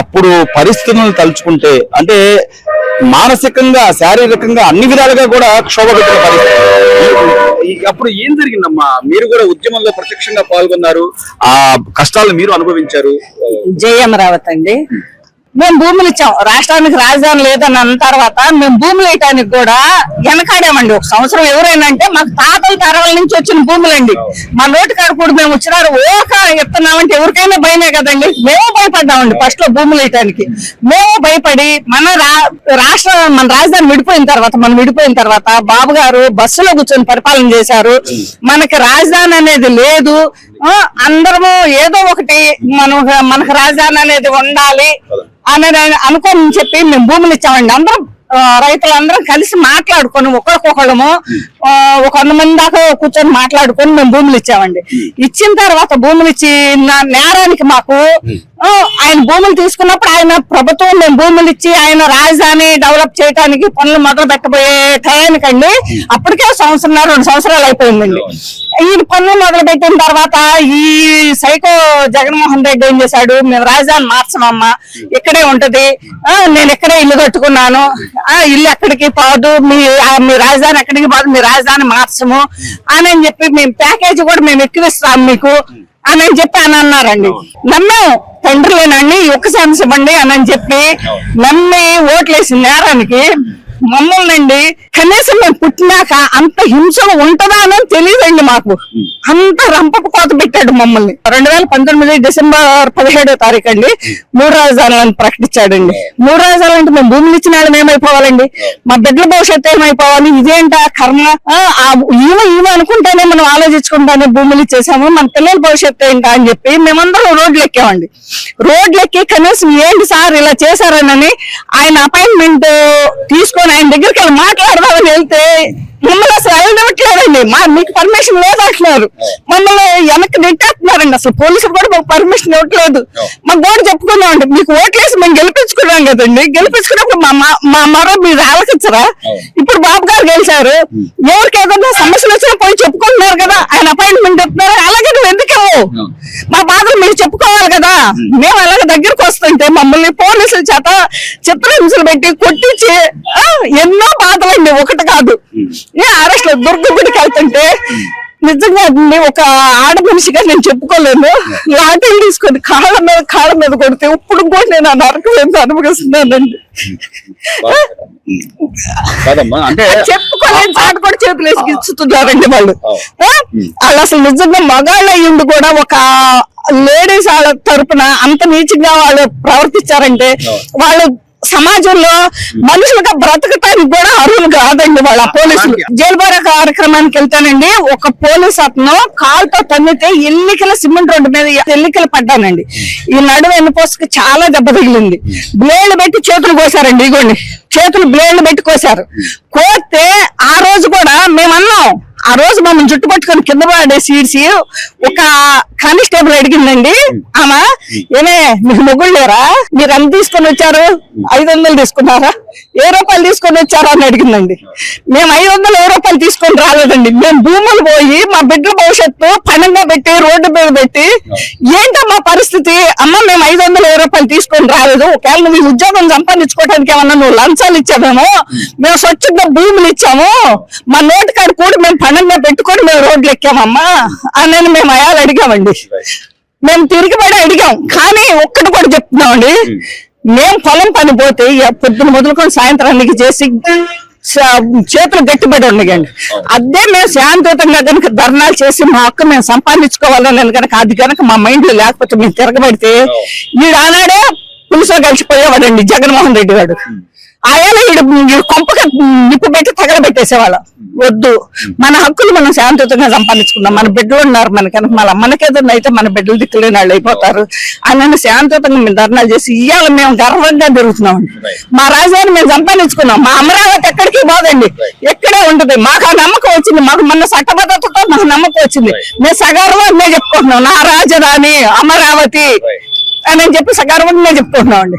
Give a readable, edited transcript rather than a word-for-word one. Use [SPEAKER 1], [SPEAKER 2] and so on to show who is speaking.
[SPEAKER 1] అప్పుడు పరిస్థితులను తలుచుకుంటే అంటే మానసికంగా శారీరకంగా అన్ని విధాలుగా కూడా క్షోభ పెట్టిన పరిస్థితి. అప్పుడు ఏం జరిగిందమ్మా? మీరు కూడా ఉద్యమంలో ప్రత్యక్షంగా పాల్గొన్నారు, ఆ కష్టాలను మీరు అనుభవించారు.
[SPEAKER 2] జై అమరావతి అండి. మేము భూములు ఇచ్చాం, రాష్ట్రానికి రాజధాని లేదని అన్న తర్వాత మేము భూములు వేయటానికి కూడా వెనకాడామండి. ఒక సంవత్సరం ఎవరైనా అంటే మాకు తాతల తరాల నుంచి వచ్చిన భూములండి. మా నోటికాడ కూడా మేము వచ్చినారు ఓక ఎత్తున్నామంటే ఎవరికైనా భయమే కదండి. మేము భయపడ్డామండి ఫస్ట్ లో భూములు వేయటానికి. మేము భయపడి మన రాజధాని విడిపోయిన తర్వాత బాబు గారు బస్సులో కూర్చొని పరిపాలన చేశారు. మనకి రాజధాని అనేది లేదు, అందరము ఏదో ఒకటి మనకు రాజధాని అనేది ఉండాలి అనేది అనుకోని చెప్పి మేము భూములు ఇచ్చామండి. అందరం రైతులందరం కలిసి మాట్లాడుకొని ఒకరికొకళ్ళము 100 మంది దాకా కూర్చొని మాట్లాడుకొని మేము భూములు ఇచ్చామండి. ఇచ్చిన తర్వాత భూములు ఇచ్చిన నేరానికి మాకు ఆయన భూములు తీసుకున్నప్పుడు ఆయన ప్రభుత్వం మేము భూములు ఇచ్చి ఆయన రాజధాని డెవలప్ చేయడానికి పనులు మొదలు పెట్టబోయే టయానికండి అప్పటికే 1.5-2 సంవత్సరాలు అయిపోయిందండి. ఈ పనులు మొదలు పెట్టిన తర్వాత ఈ సైకో జగన్మోహన్ రెడ్డి ఏం చేశాడు, మేము రాజధాని మార్చమమ్మా, ఇక్కడే ఉంటది, నేను ఇక్కడే ఇల్లు కట్టుకున్నాను, ఇల్లు ఎక్కడికి పోదు, మీ రాజధాని ఎక్కడికి పోదు, మీ రాజధాని మార్చము అని చెప్పి మేము ప్యాకేజీ కూడా మేము ఎక్కువిస్తాం మీకు అని చెప్పి అని అన్నారండి. నమ్మాం, తండ్రులేనండి ఒక్కసారి ఇవ్వండి అని చెప్పి నమ్మి ఓట్లేసిన నేరానికి మమ్మల్ని కనీసం మేము పుట్టినాక అంత హింస ఉంటదా అని తెలియదండి మాకు. అంత రంపపు కోత పెట్టాడు మమ్మల్ని. 2019 డిసెంబర్ 17వ తారీఖు అండి 3 రాజధానులను ప్రకటించాడండి. 3 రాజధానులు అంటే మేము భూములు ఇచ్చిన వాళ్ళని ఏమైపోవాలండి, మా బిడ్డల భవిష్యత్తు ఏమైపోవాలి, ఇదేంట కర్మ, ఈమె అనుకుంటేనే మనం ఆలోచించుకుంటానే భూములు ఇచ్చేసాము, మన పిల్లల భవిష్యత్తు ఏంటా అని చెప్పి మేమందరం రోడ్లు ఎక్కామండి. రోడ్లు ఎక్కి కనీసం ఏంటి సార్ ఇలా చేశారనని ఆయన అపాయింట్మెంట్ తీసుకొని ఆయన దగ్గరికి వెళ్ళి మాట్లాడదామని వెళ్తే మమ్మల్ని అసలు వెళ్ళనివ్వట్లేదండి. మీకు పర్మిషన్ లేదు అంటున్నారు, మమ్మల్ని వెనక్కి నెట్టేస్తున్నారండి. అసలు పోలీసులు కూడా మాకు పర్మిషన్ ఇవ్వట్లేదు. మాకు కూడా చెప్పుకున్నామండి, మీకు ఓట్లేసి మేము గెలిపించుకున్నాం కదండి, గెలిపించుకున్నప్పుడు మా మరో మీరు ఆలోచించరా, ఇప్పుడు బాబు గారు గెలిచారు, ఎవరికి ఏదైనా సమస్యలు వచ్చినా పోయి చెప్పుకుంటున్నారు కదా, ఆయన అపాయింట్మెంట్ ఇస్తున్నారు, అలాగే నువ్వు ఎందుకు మా బాధలు మీరు చెప్పుకోవాలి కదా. మేము అలాగే దగ్గరకు వస్తుంటే మమ్మల్ని పోలీసుల చేత చిత్రహింసలు పెట్టి కొట్టించి ఎన్నో బాధలండి, ఒకటి కాదు. అరెస్ట్ దుర్గగుడికి వెళ్తుంటే నిజంగా ఒక ఆడ మనిషిగా నేను చెప్పుకోలేను, లాఠీలు తీసుకొని కాళ్ళ మీద కొడితే ఇప్పుడు కూడా నేను ఆ నరకం ఎంత అనుభవిస్తున్నానండి. చెప్పుకోలేని చాటు కూడా చేతులు వేసి ఇస్తున్నారండి వాళ్ళు. వాళ్ళు అసలు నిజంగా మగాళ్ళు అయ్యింది కూడా ఒక లేడీస్ వాళ్ళ తరపున అంత నీచంగా వాళ్ళు ప్రవర్తించారంటే వాళ్ళు సమాజంలో మనుషులుగా బ్రతకటానికి కూడా అర్హులు కాదండి వాళ్ళ పోలీసులు. జైలుబార కార్యక్రమానికి వెళ్తానండి, ఒక పోలీస్ అతను కాలుతో తన్నితే ఎన్నికల సిమెంట్ రోడ్డు మీద ఎన్నికలు పడ్డానండి. ఈ నడుము వెన్నుపోసుకు చాలా దెబ్బ తగిలింది. బ్లేడ్లు పెట్టి చేతులు కోసారండి, ఇగోండి చేతులు బ్లేడ్లు పెట్టి కోసారు. కోస్తే ఆ రోజు కూడా మేమన్నాం, ఆ రోజు మమ్మల్ని జుట్టు పట్టుకొని కింద పడేసి ఈడ్చి ఒక కానిస్టేబుల్ అడిగిందండి, ఆమె ఏమే మీకు మొగుళ్ళు లేరా, మీరు ఎంత తీసుకొని వచ్చారు, 500 తీసుకున్నారా, ₹10 తీసుకొని వచ్చారా అని అడిగిందండి. మేము 500 రూపాయలు తీసుకొని రాలేదండి, మేము భూములు పోయి మా బిడ్డల భవిష్యత్తు పణంగా పెట్టి రోడ్డు మీద పెట్టి ఏంటో మా పరిస్థితి, అమ్మ మేము 500 రూపాయలు తీసుకొని రాలేదు, ఒకవేళ నువ్వు ఈ ఉద్యోగం సంపాదించుకోవడానికి ఏమన్నా నువ్వు లంచాలు ఇచ్చామేమో, మేము స్వచ్ఛంగా భూములు ఇచ్చాము, మా నోటికాడ కూడా మేము పణంగా పెట్టుకొని మేము రోడ్లు ఎక్కామమ్మా అని మేము అయాలు అడిగామండి. మేము తిరిగిపడి అడిగాం, కానీ ఒక్కటి కూడా చెప్తున్నామండి, మేము పొలం పని పోతే పొద్దున మొదలుకొని సాయంత్రానికి చేసి చేతులు గట్టిపడి ఉండగండి. అదే మేము శాంతియుతంగా కనుక ధర్నాలు చేసి మా హక్కు మేము సంపాదించుకోవాలని కనుక అది కనుక మా మైండ్ లో లేకపోతే మేము తిరగబడితే వీడు ఆనాడే పులుసులో కలిసిపోయేవాడండి జగన్మోహన్ రెడ్డి గారు. ఆయన వీడు కొంపగా నిప్పు పెట్టి తగలబెట్టేసేవాళ్ళం. వద్దు, మన హక్కులు మనం శాంతియుతంగా సంపాదించుకుందాం, మన బిడ్డలు ఉన్నారు మనకనుక, మనకేదన్నా అయితే మన బిడ్డలు దిక్కులేని వాళ్ళు అయిపోతారు అని శాంతియుతంగా మేము ధర్నాలు చేసి ఇవాళ మేము గర్వంగా తిరుగుతున్నామండి. మా రాజధాని మేము సంపాదించుకున్నాం, మా అమరావతి ఎక్కడికి పోదండి, ఎక్కడే ఉంటది. మాకు ఆ నమ్మకం వచ్చింది, మాకు మన చట్టబద్ధతతో మాకు నమ్మకం వచ్చింది. మేము సగర్వంగా చెప్పుకుంటున్నాం, నా రాజధాని అమరావతి అని చెప్పి సగర్వంగా చెప్పుకుంటున్నాం అండి.